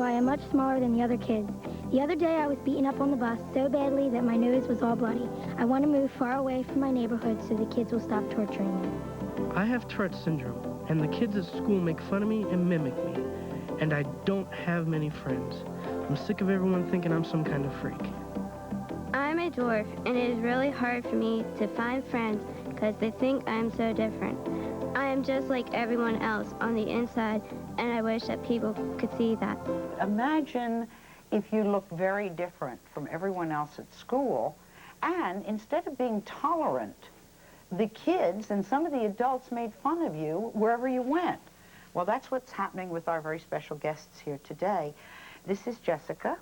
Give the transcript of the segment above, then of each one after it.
I am much smaller than the other kids. The other day I was beaten up on the bus so badly that my nose was all bloody. I want to move far away from my neighborhood so the kids will stop torturing me. I have Tourette's syndrome, and the kids at school make fun of me and mimic me. And I don't have many friends. I'm sick of everyone thinking I'm some kind of freak. I'm a dwarf, and it is really hard for me to find friends because they think I'm so different. I am just like everyone else on the inside, and I wish that people could see that. Imagine if you look very different from everyone else at school, and instead of being tolerant, the kids and some of the adults made fun of you wherever you went. Well, that's what's happening with our very special guests here today. This is Jessica.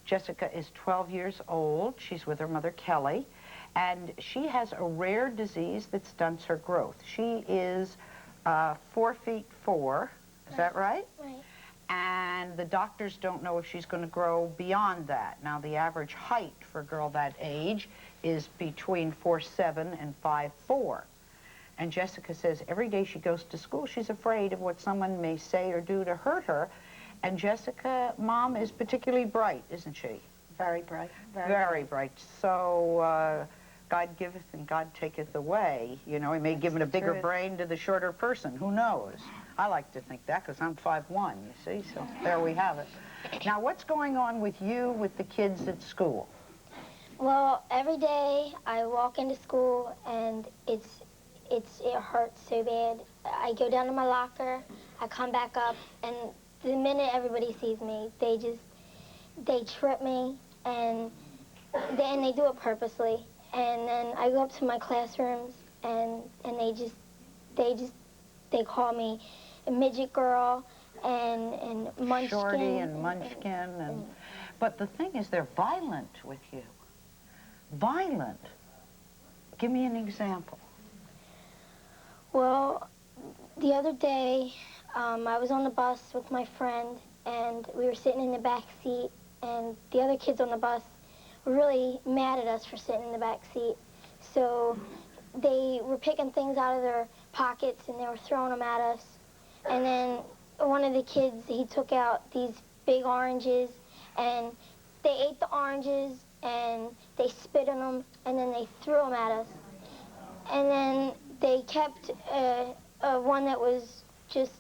Jessica is 12 years old. She's with her mother, Kelly, and she has a rare disease that stunts her growth. She is 4 feet 4, is that right? Right. And the doctors don't know if she's going to grow beyond that. Now, the average height for a girl that age is between 4'7" and 5'4". And Jessica says every day she goes to school, she's afraid of what someone may say or do to hurt her. And Jessica, Mom, is particularly bright, isn't she? Very bright. Very bright. So, God giveth and God taketh away. You know, he may give it a bigger brain to the shorter person. Who knows? I like to think that because I'm 5'1", you see? So there we have it. Now, what's going on with you with the kids at school? Well, every day I walk into school and it hurts so bad. I go down to my locker, I come back up, and the minute everybody sees me, they trip me, and they do it purposely. And then I go up to my classrooms, and they call me a midget girl and munchkin. Shorty and munchkin. But the thing is, they're violent with you. Violent. Give me an example. Well, the other day, I was on the bus with my friend, and we were sitting in the back seat, and the other kids on the bus were really mad at us for sitting in the back seat. So they were picking things out of their pockets, and they were throwing them at us. And then one of the kids, he took out these big oranges, and they ate the oranges, and they spit in them, and then they threw them at us. And then they kept one that was just,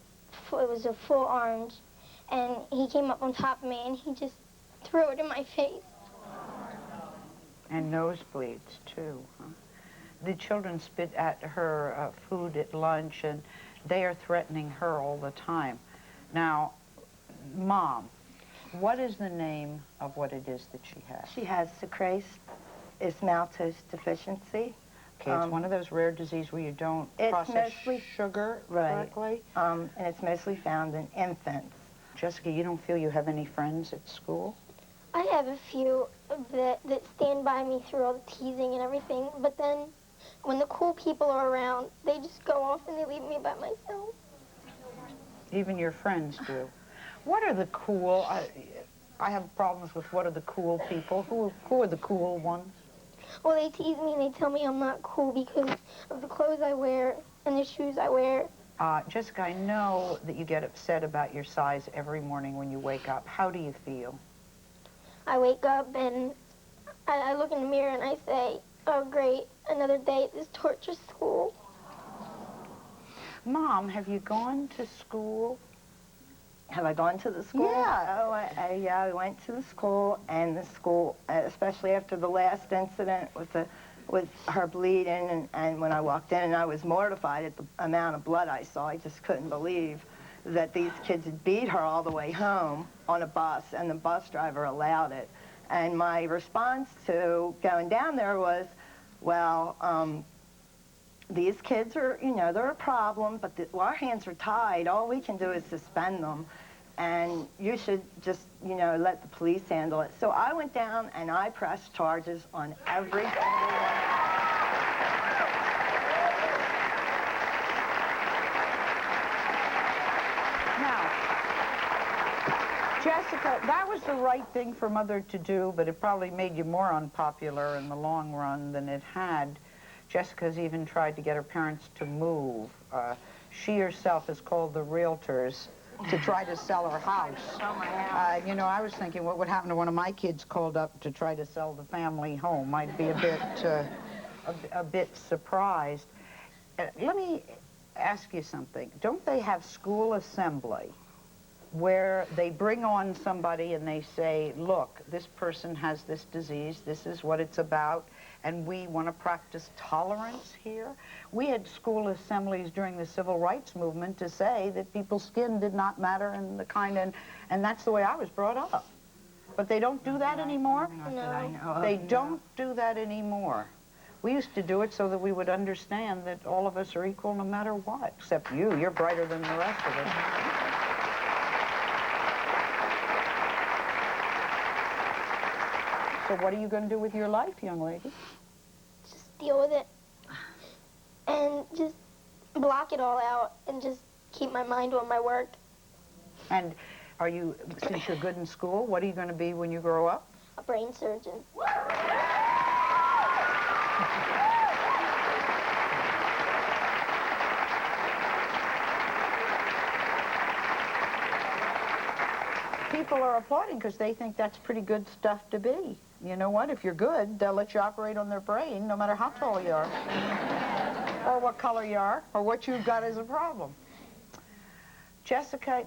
it was a full orange, and he came up on top of me, and he just threw it in my face. And nosebleeds, too, huh? The children spit at her food at lunch, and they are threatening her all the time. Now, Mom, what is the name of what it is that she has? She has sucrase maltose deficiency. Okay, it's one of those rare diseases where you don't process sugar correctly. And it's mostly found in infants. Jessica, you don't feel you have any friends at school? I have a few that stand by me through all the teasing and everything, but then when the cool people are around, they just go off and they leave me by myself. Even your friends do. What are the cool, I have problems with what are the cool people. Who are the cool ones? Well, they tease me and they tell me I'm not cool because of the clothes I wear and the shoes I wear. Jessica, I know that you get upset about your size every morning when you wake up. How do you feel? I wake up and I look in the mirror and I say, oh great, another day at this torture school. Mom, have you gone to school? Have I gone to the school? Yeah. Oh, yeah, I went to the school, and the school, especially after the last incident with her bleeding, and when I walked in, and I was mortified at the amount of blood I saw. I just couldn't believe that these kids had beat her all the way home on a bus, and the bus driver allowed it. And my response to going down there was, well, these kids are, you know, they're a problem, but our hands are tied. All we can do is suspend them, and you should just, you know, let the police handle it. So I went down and I pressed charges on every single one. Now, Jessica, that was the right thing for Mother to do, but it probably made you more unpopular in the long run than it had. Jessica's even tried to get her parents to move. She herself has called the realtors to try to sell her house. You know, I was thinking what would happen to one of my kids called up to try to sell the family home. I'd be a bit surprised. Let me ask you something. Don't they have school assembly where they bring on somebody and they say, look, this person has this disease, this is what it's about, and we want to practice tolerance here? We had school assemblies during the civil rights movement to say that people's skin did not matter and the kind, and that's the way I was brought up. But they don't do that anymore? No. They don't do that anymore. We used to do it so that we would understand that all of us are equal no matter what, except you. You're brighter than the rest of us. So what are you going to do with your life, young lady? Just deal with it. And just block it all out and just keep my mind on my work. And are you, since you're good in school, what are you going to be when you grow up? A brain surgeon. People are applauding because they think that's pretty good stuff to be. You know what? If you're good, they'll let you operate on their brain no matter how tall you are, or what color you are, or what you've got as a problem. Jessica,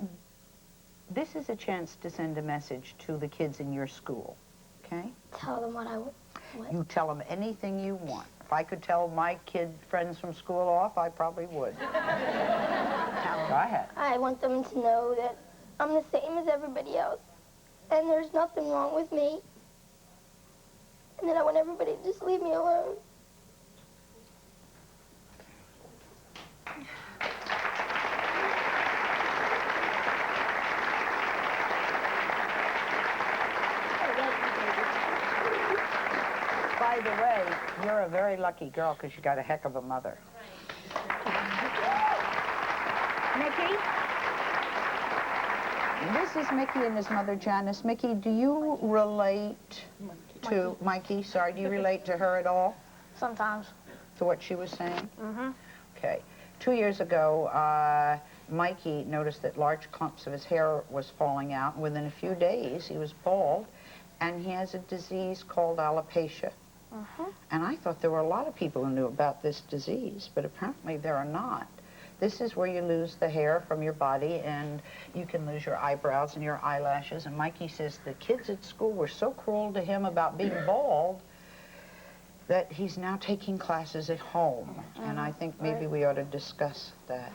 this is a chance to send a message to the kids in your school, okay? Tell them what I want. You tell them anything you want. If I could tell my kid friends from school off, I probably would. Go ahead. I want them to know that I'm the same as everybody else, and there's nothing wrong with me. And then I want everybody to just leave me alone. By the way, you're a very lucky girl because you got a heck of a mother. Mickey? This is Mickey and his mother, Janice. Mickey, do you relate to Mikey? Sorry, do you relate to her at all? Sometimes. To what she was saying? Mm-hmm. Okay. 2 years ago, Mikey noticed that large clumps of his hair was falling out. Within a few days, he was bald, and he has a disease called alopecia. And I thought there were a lot of people who knew about this disease, but apparently there are not. This is where you lose the hair from your body, and you can lose your eyebrows and your eyelashes. And Mikey says the kids at school were so cruel to him about being bald that he's now taking classes at home. And I think maybe we ought to discuss that.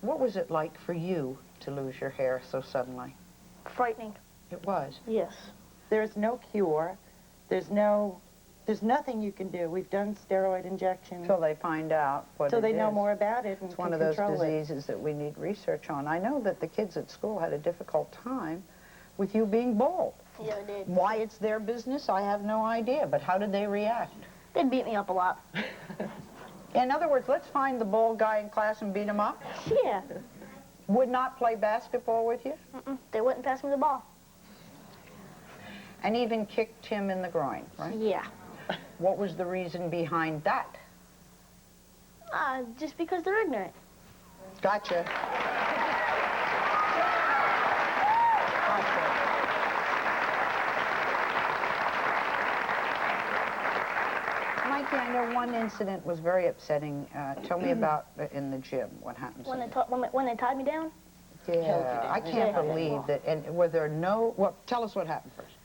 What was it like for you to lose your hair so suddenly? Frightening. It was? Yes. There's no cure. There's nothing you can do. We've done steroid injections. Until they find out what it is. So they know more about it and it's one can of those control diseases that we need research on. I know that the kids at school had a difficult time with you being bald. Yeah, they did. Why it's their business, I have no idea. But how did they react? They beat me up a lot. In other words, let's find the bald guy in class and beat him up. Yeah. Would not play basketball with you? They wouldn't pass me the ball. And even kicked him in the groin, right? Yeah. What was the reason behind that? Just because they're ignorant. Gotcha. Mikey, I know one incident was very upsetting. Tell me about in the gym. What happened? When they tied me down? Yeah, I can't believe that. And were there no... Well, tell us what happened first.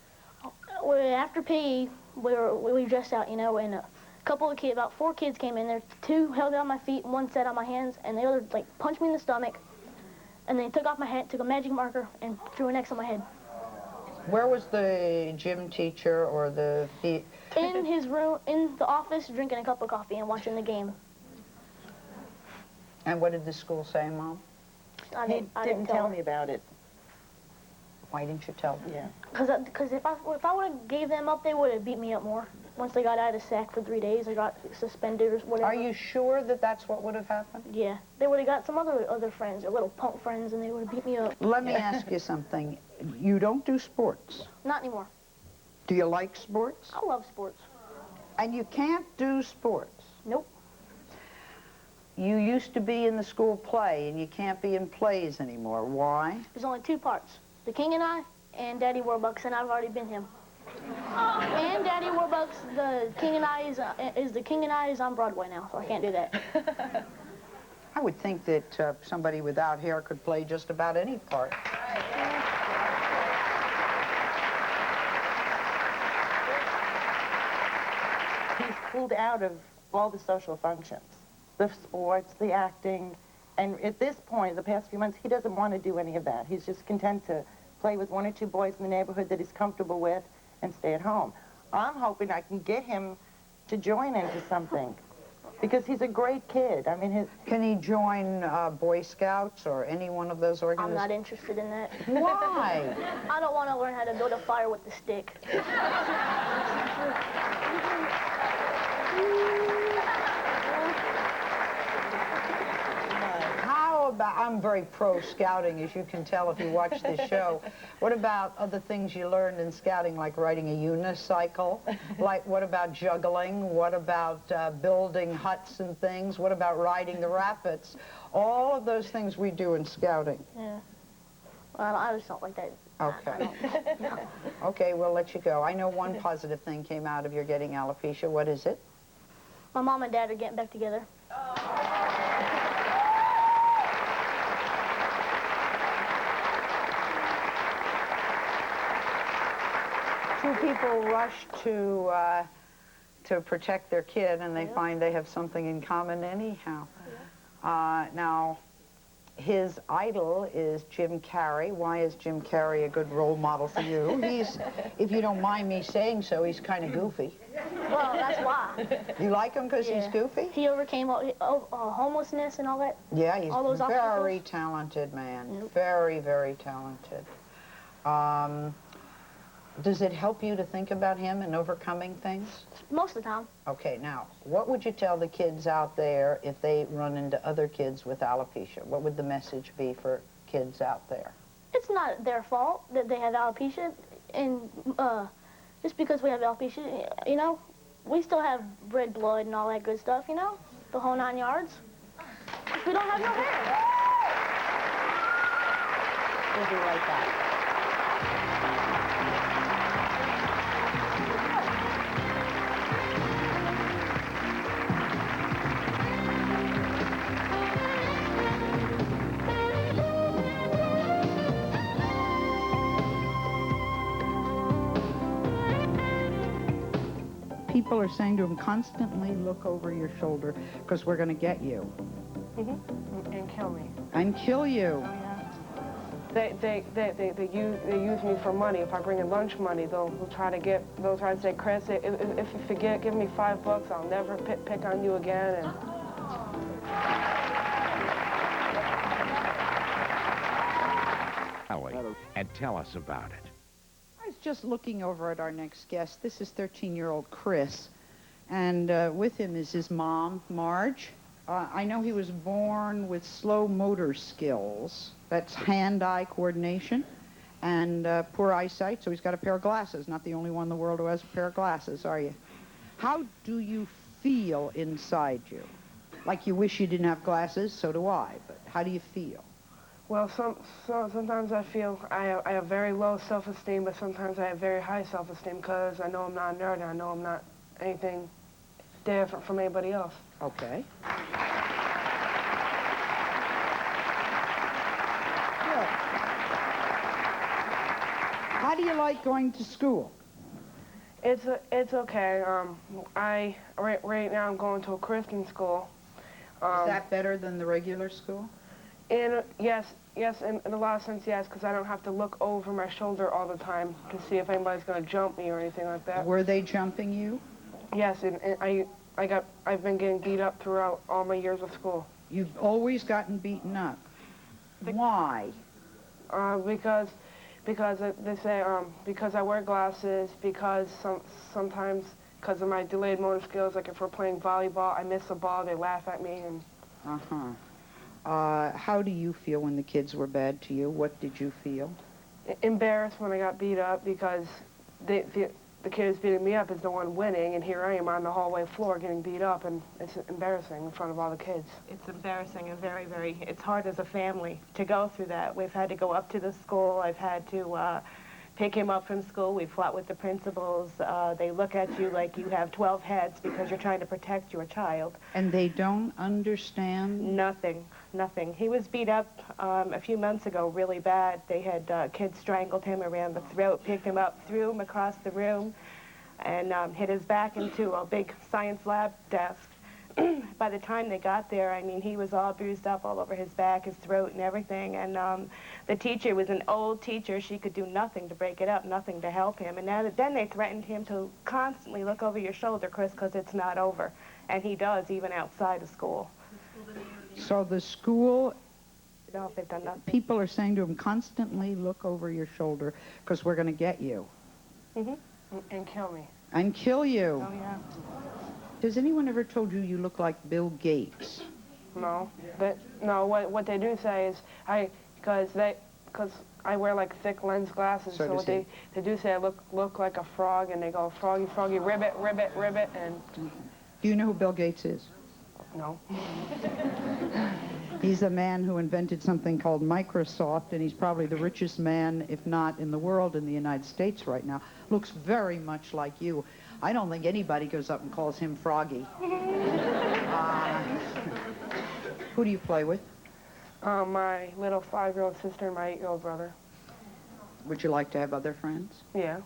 Well, after PE, we were dressed out, you know, and a couple of kids, about 4 kids came in there. 2 held on my feet, and 1 sat on my hands, and the other, like, punched me in the stomach. And they took off my hat, took a magic marker, and drew an X on my head. Where was the gym teacher or the... In his room, in the office, drinking a cup of coffee and watching the game. And what did the school say, Mom? I didn't tell me about it. Why didn't you tell them? Yeah. Because if I would have gave them up, they would have beat me up more. Once they got out of SAC for 3 days, they got suspended or whatever. Are you sure that that's what would have happened? Yeah. They would have got some other friends, their little punk friends, and they would have beat me up. Let me ask you something. You don't do sports. Not anymore. Do you like sports? I love sports. And you can't do sports. Nope. you used to be in the school play, and you can't be in plays anymore. Why? There's only two parts, The King and I and Daddy Warbucks, and I've already been him. And Daddy Warbucks, The King and I is The King and I is on Broadway now, so I can't do that. I would think that somebody without hair could play just about any part. He's pulled out of all the social functions, the sports, the acting, and at this point, the past few months, he doesn't want to do any of that. He's just content to play with one or two boys in the neighborhood that he's comfortable with and stay at home. I'm hoping I can get him to join into something, because he's a great kid. I mean, Can he join Boy Scouts or any one of those organizations? I'm not interested in that. Why? I don't want to learn how to build a fire with the stick. How about, I'm very pro-scouting, as you can tell if you watch this show. What about other things you learned in scouting, like riding a unicycle? Like, what about juggling? What about building huts and things? What about riding the rapids? All of those things we do in scouting. Yeah. Well, I just don't like that. Okay. Okay, we'll let you go. I know one positive thing came out of your getting alopecia. What is it? My mom and dad are getting back together. Two people rush to protect their kid, and they find they have something in common anyhow. Now, his idol is Jim Carrey. Why is Jim Carrey a good role model for you? He's, if you don't mind me saying so, he's kind of goofy. Well, that's why. You like him because he's goofy? He overcame homelessness and all that. Yeah, he's all those very obstacles. talented man. Nope. Very, very talented. Does it help you to think about him and overcoming things? Most of the time. Okay, now, what would you tell the kids out there if they run into other kids with alopecia? What would the message be for kids out there? It's not their fault that they have alopecia, and just because we have alopecia, you know, we still have red blood and all that good stuff, you know, the whole 9 yards. We don't have no hair. We'll be right back. People are saying to him, constantly look over your shoulder, because we're going to get you. And kill me. And kill you. Oh, yeah. They use me for money. If I bring in lunch money, they'll try to say, Chris, if you forget, give me $5. I'll never pick on you again. And tell us about it. I was just looking over at our next guest. This is 13-year-old Chris, and with him is his mom, Marge. I know he was born with slow motor skills. That's hand-eye coordination and poor eyesight, so he's got a pair of glasses. Not the only one in the world who has a pair of glasses, are you? How do you feel inside you? Like you wish you didn't have glasses? So do I, but how do you feel? Well, sometimes I feel I have very low self-esteem, but sometimes I have very high self-esteem because I know I'm not a nerd and I know I'm not anything different from anybody else. Okay. Good. How do you like going to school? It's okay. Right now I'm going to a Christian school. Is that better than the regular school? Yes, in a lot of sense, yes, because I don't have to look over my shoulder all the time to see if anybody's going to jump me or anything like that. Were they jumping you? Yes, and I've been getting beat up throughout all my years of school. You've always gotten beaten up. Why? Because they say because I wear glasses, because sometimes because of my delayed motor skills, like if we're playing volleyball, I miss a ball, they laugh at me and. How do you feel when the kids were bad to you? What did you feel? Embarrassed when I got beat up because they the kid who's beating me up is the one winning, and here I am on the hallway floor getting beat up, and it's embarrassing in front of all the kids. It's embarrassing and very, very, it's hard as a family to go through that. We've had to go up to the school. I've had to pick him up from school. We've fought with the principals. They look at you like you have 12 heads because you're trying to protect your child. And they don't understand? Nothing, nothing. He was beat up a few months ago really bad. They had kids strangled him around the throat, picked him up, threw him across the room, and hit his back into a big science lab desk. By the time they got there, I mean, he was all bruised up all over his back, his throat, and everything. And the teacher was an old teacher. She could do nothing to break it up, nothing to help him. And then they threatened him to constantly look over your shoulder, Chris, because it's not over. And he does, even outside of school. So the school, No, they've done nothing. people are saying to him constantly, look over your shoulder, because we're going to get you. Mm-hmm. And kill me. And kill you. Oh, yeah. Has anyone ever told you you look like Bill Gates? No. No, what they do say is, because I wear like thick lens glasses, So so does what they do say I look like a frog, and they go, froggy, froggy, ribbit, ribbit, ribbit, and... Do you know who Bill Gates is? No. He's a man who invented something called Microsoft, and he's probably the richest man, if not in the world, in the United States right now. Looks very much like you. I don't think anybody goes up and calls him Froggy. Who do you play with? My little 5-year-old sister and my 8-year-old brother. Would you like to have other friends? Yeah.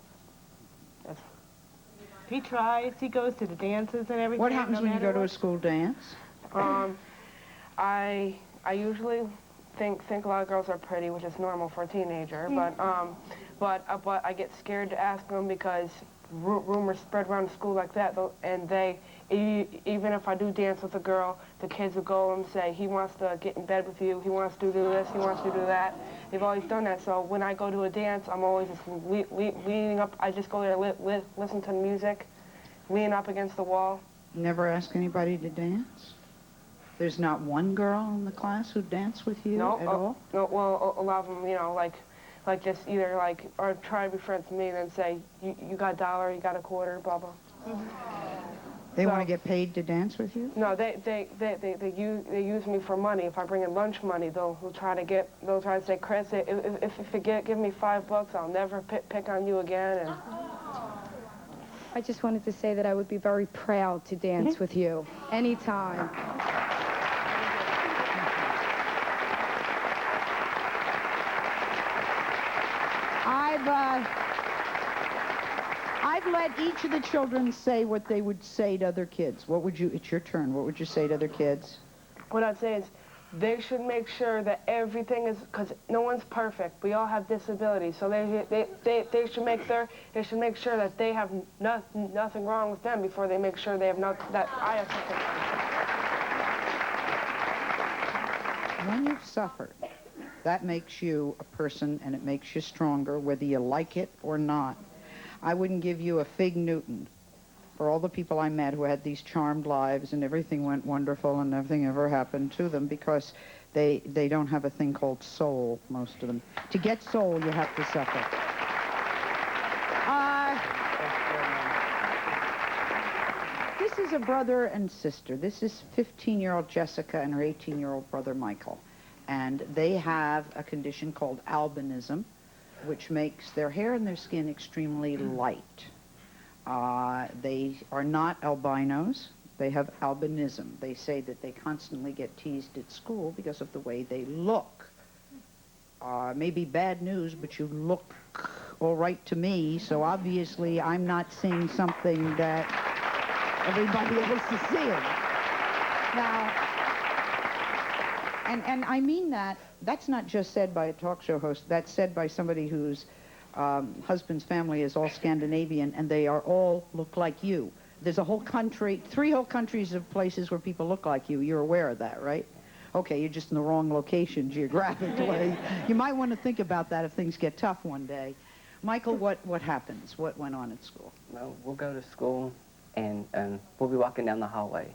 He tries. He goes to the dances and everything. What happens no when you matter go to a what. school dance? I usually think a lot of girls are pretty, which is normal for a teenager, but I get scared to ask them because rumors spread around the school like that, and even if I do dance with a girl, the kids will go and say, he wants to get in bed with you, he wants to do this, he wants to do that. They've always done that, so when I go to a dance, I'm always just leaning up. I just go there, listen to the music, lean up against the wall. Never ask anybody to dance? There's not one girl in the class who danced with you at all? No, well, a lot of them, you know, like just either or try to be friends with me and then say, you got $1, you got a quarter, blah, blah. They want to get paid to dance with you? No, they use me for money. If I bring in lunch money, they'll try to say, Chris, if you give me $5, I'll never pick on you again. And I just wanted to say that I would be very proud to dance with you anytime. I've let each of the children say what they would say to other kids. It's your turn. What would you say to other kids? what I'd say is they should make sure that everything is, because no one's perfect. We all have disabilities, so they should make sure that they have nothing wrong with them before they make sure they have that I have something wrong. When you've suffered, that makes you a person, and it makes you stronger, whether you like it or not. I wouldn't give you a fig Newton for all the people I met who had these charmed lives and everything went wonderful and nothing ever happened to them, because they don't have a thing called soul, most of them. To get soul, you have to suffer. This is a brother and sister. This is 15-year-old Jessica and her 18-year-old brother Michael. And they have a condition called albinism, which makes their hair and their skin extremely light. They are not albinos. They have albinism. They say that they constantly get teased at school because of the way they look. Maybe bad news, but you look all right to me, so obviously I'm not seeing something that everybody else is seeing. Now, and I mean that, that's not just said by a talk show host, that's said by somebody whose husband's family is all Scandinavian, and they are all look like you. There's a whole country, 3 whole countries of places where people look like you. You're aware of that, right? Okay, you're just in the wrong location geographically. You might want to think about that if things get tough one day. Michael, what happens? What went on at school? Well, we'll go to school, and we'll be walking down the hallway,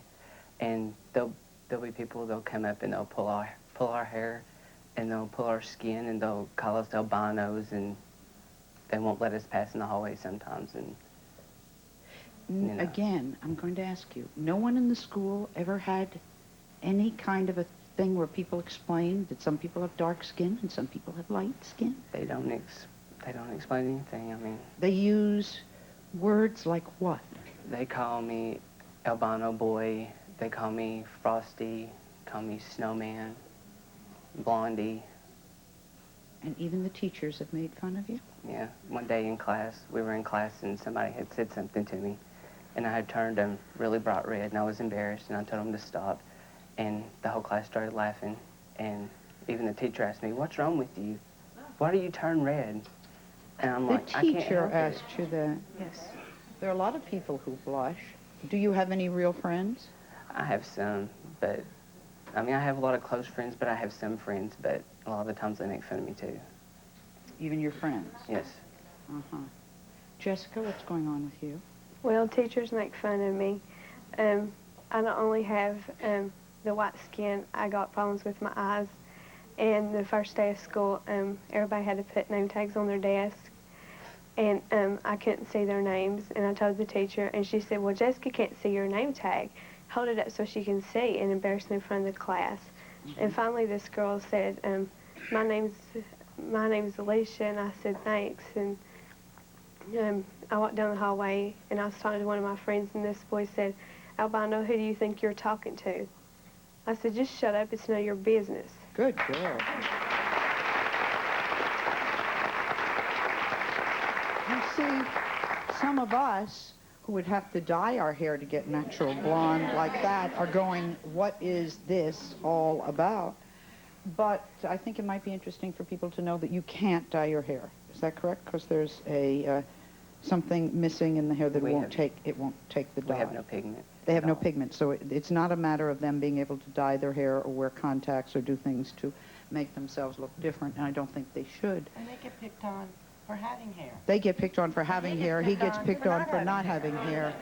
and there'll be people, they'll come up and they'll pull our hair, and they'll pull our skin, and they'll call us albinos, and they won't let us pass in the hallway sometimes, and Again, I'm going to ask you, no one in the school ever had any kind of a thing where people explain that some people have dark skin and some people have light skin? They don't explain anything. I mean, they use words like what? They call me albino boy. They call me Frosty. Call me Snowman, Blondie. And even the teachers have made fun of you? Yeah. One day in class, we were in class and somebody had said something to me. And I had turned them really bright red and I was embarrassed and I told them to stop. And the whole class started laughing. And even the teacher asked me, "What's wrong with you? Why do you turn red?" And I'm like, I can't help it. The teacher asked you that? Yes. There are a lot of people who blush. Do you have any real friends? I have some, but, I mean, I have a lot of close friends, but I have some friends, but a lot of the times they make fun of me too. Even your friends? Yes. Uh-huh. Jessica, what's going on with you? Well, teachers make fun of me. I not only have the white skin, I got problems with my eyes. And the first day of school, everybody had to put name tags on their desk. And I couldn't see their names. And I told the teacher, and she said, "Well, Jessica can't see your name tag. Hold it up so she can see," and embarrassed me in front of the class. And finally, this girl said, my name's Alicia," and I said, "Thanks." And I walked down the hallway, and I was talking to one of my friends, and this boy said, "Albino, who do you think you're talking to?" I said, "Just shut up, it's none of your business." Good girl. You see, some of us who would have to dye our hair to get natural blonde like that are going, what is this all about? But I think it might be interesting for people to know that you can't dye your hair. Is that correct? Because there's a something missing in the hair that won't take the dye. We have no pigment. They have no pigment, so it's not a matter of them being able to dye their hair or wear contacts or do things to make themselves look different, and I don't think they should. And they get picked on for having hair. They get picked on for having hair. He gets picked on for not having hair.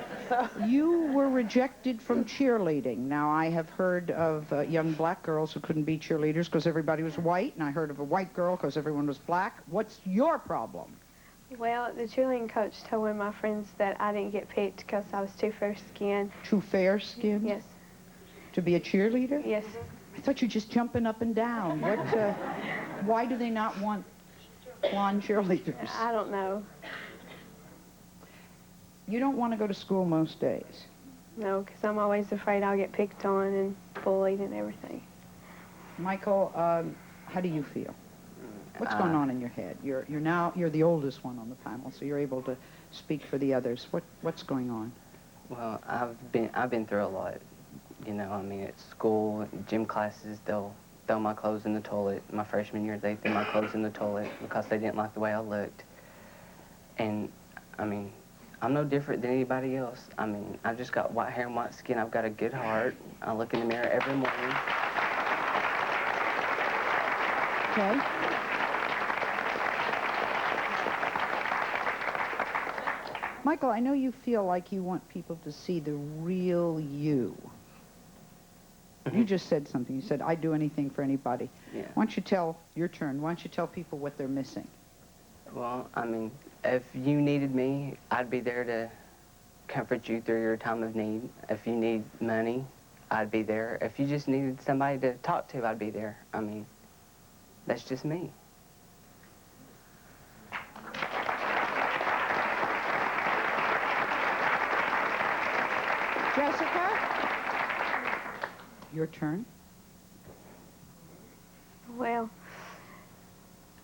You were rejected from cheerleading. Now, I have heard of young black girls who couldn't be cheerleaders because everybody was white, and I heard of a white girl because everyone was black. What's your problem? Well, the cheerleading coach told one of my friends that I didn't get picked because I was too fair-skinned. Too fair-skinned? Yes. To be a cheerleader? Yes. I thought you were just jumping up and down. What? Why do they not want blonde cheerleaders? I don't know. You don't want to go to school most days? No, because I'm always afraid I'll get picked on and bullied and everything. Michael, how do you feel? What's going on in your head? You're the oldest one on the panel, so you're able to speak for the others. What's going on? Well, I've been through a lot. You know, I mean, at school, gym classes, they'll throw my clothes in the toilet. My freshman year, they threw my clothes in the toilet because they didn't like the way I looked. And, I mean, I'm no different than anybody else. I mean, I've just got white hair and white skin. I've got a good heart. I look in the mirror every morning. Okay. Michael, I know you feel like you want people to see the real you. You just said something. You said, "I'd do anything for anybody." Yeah. Why don't you tell, your turn, why don't you tell people what they're missing? Well, I mean, if you needed me, I'd be there to comfort you through your time of need. If you need money, I'd be there. If you just needed somebody to talk to, I'd be there. I mean, that's just me. Jessica? Your turn. Well,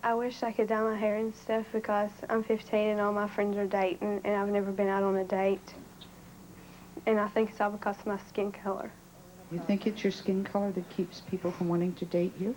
I wish I could dye my hair and stuff because I'm 15 and all my friends are dating and I've never been out on a date. And I think it's all because of my skin color. You think it's your skin color that keeps people from wanting to date you?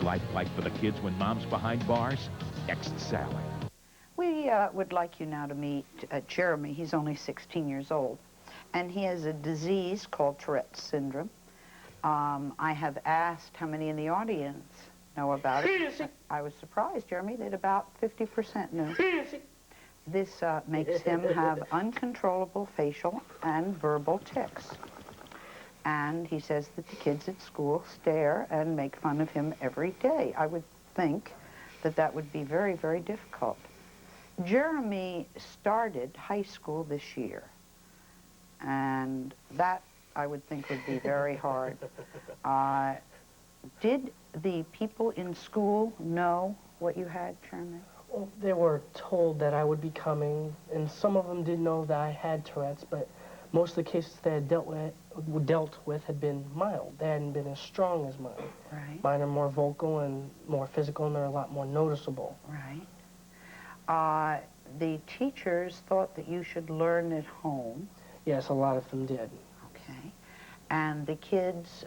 life like for the kids when Mom's behind bars? Next Sally. We would like you now to meet Jeremy. He's only 16 years old, and he has a disease called Tourette's syndrome. I have asked how many in the audience know about it. I was surprised, Jeremy, that about 50% knew. This makes him have uncontrollable facial and verbal tics. And he says that the kids at school stare and make fun of him every day. I would think that that would be very, very difficult. Jeremy started high school this year, and that I would think would be very hard. Did the people in school know what you had, Jeremy? Well, they were told that I would be coming, and some of them did know that I had Tourette's, but most of the cases they had dealt with had been mild. They hadn't been as strong as mine. Right. Mine are more vocal and more physical, and they're a lot more noticeable. Right. The teachers thought that you should learn at home. Yes, a lot of them did. Okay. And the kids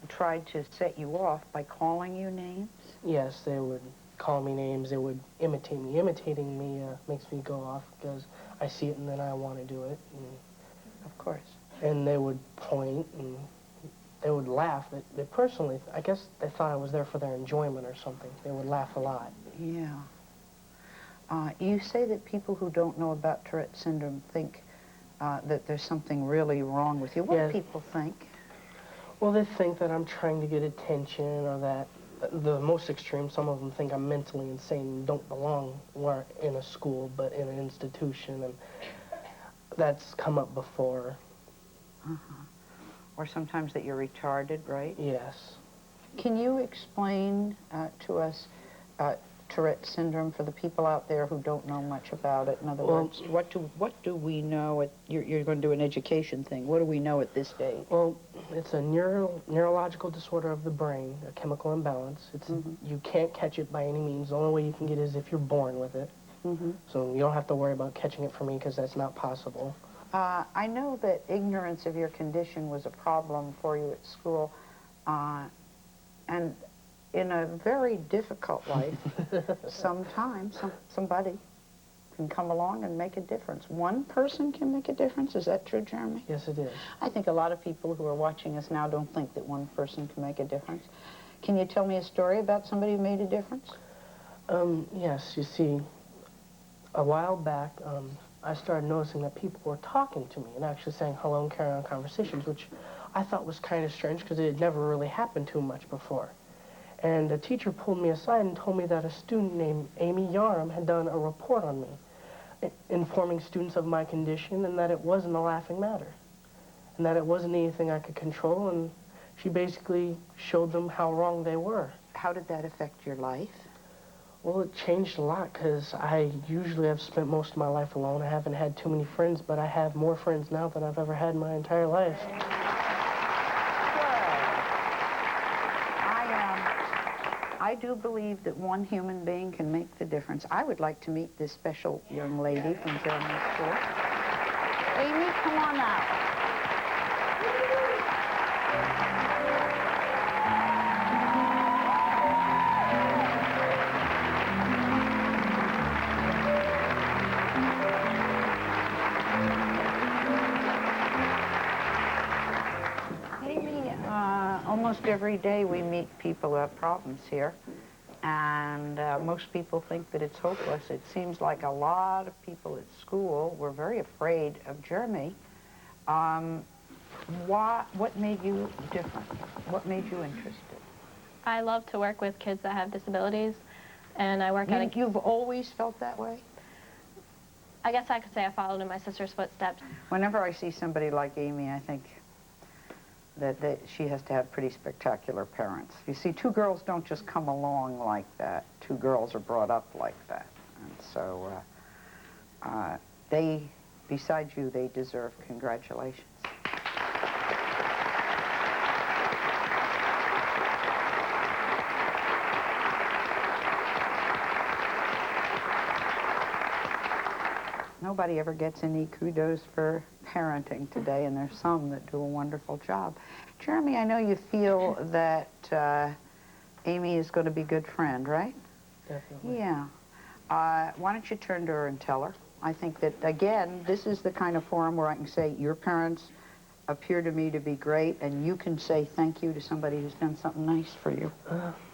tried to set you off by calling you names? Yes, they would call me names. They would imitate me. Imitating me makes me go off because I see it and then I want to do it. And, of course. And they would point and they would laugh. They personally, I guess they thought I was there for their enjoyment or something. They would laugh a lot. Yeah. You say that people who don't know about Tourette's syndrome think that there's something really wrong with you. What do people think? Well, they think that I'm trying to get attention, or that, the most extreme, some of them think I'm mentally insane and don't belong in a school, but in an institution, and that's come up before. Or sometimes that you're retarded, right? Yes. Can you explain to us Tourette's syndrome for the people out there who don't know much about it? In other words, what do we know? You're going to do an education thing. What do we know at this stage? Well, it's a neurological disorder of the brain, a chemical imbalance. It's you can't catch it by any means. The only way you can get it is if you're born with it. So you don't have to worry about catching it from me because that's not possible. I know that ignorance of your condition was a problem for you at school, and in a very difficult life, sometimes somebody can come along and make a difference. One person can make a difference. Is that true, Jeremy? Yes, it is. I think a lot of people who are watching us now don't think that one person can make a difference. Can you tell me a story about somebody who made a difference? Yes, you see, a while back, I started noticing that people were talking to me and actually saying hello and carrying on conversations, which I thought was kind of strange because it had never really happened too much before. And a teacher pulled me aside and told me that a student named Amy Yarm had done a report on me, informing students of my condition and that it wasn't a laughing matter, and that it wasn't anything I could control, and she basically showed them how wrong they were. How did that affect your life? Well, it changed a lot because I usually have spent most of my life alone. I haven't had too many friends, but I have more friends now than I've ever had in my entire life. I do believe that one human being can make the difference. I would like to meet this special young lady from Jeremy's school. Amy, come on out. Almost every day we meet people who have problems here, and most people think that it's hopeless. It seems like a lot of people at school were very afraid of Jeremy. What made you different? What made you interested? I love to work with kids that have disabilities, and I work at a... You've always felt that way? I guess I could say I followed in my sister's footsteps. Whenever I see somebody like Amy, I think that she has to have pretty spectacular parents. You see, two girls don't just come along like that. Two girls are brought up like that. And so besides you, they deserve congratulations. Nobody ever gets any kudos for parenting today, and there's some that do a wonderful job. Jeremy, I know you feel that Amy is going to be a good friend, right? Definitely. Yeah. Why don't you turn to her and tell her? I think that, again, this is the kind of forum where I can say, your parents appear to me to be great, and you can say thank you to somebody who's done something nice for you.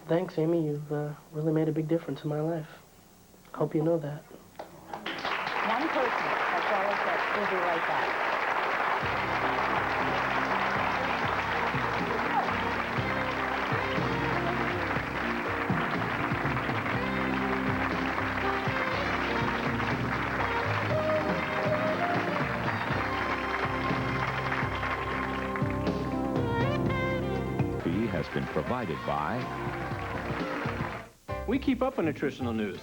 Thanks, Amy. You've really made a big difference in my life. Hope you know that. One person, that's all it takes. We'll be right back. Has been provided by... We keep up on nutritional news.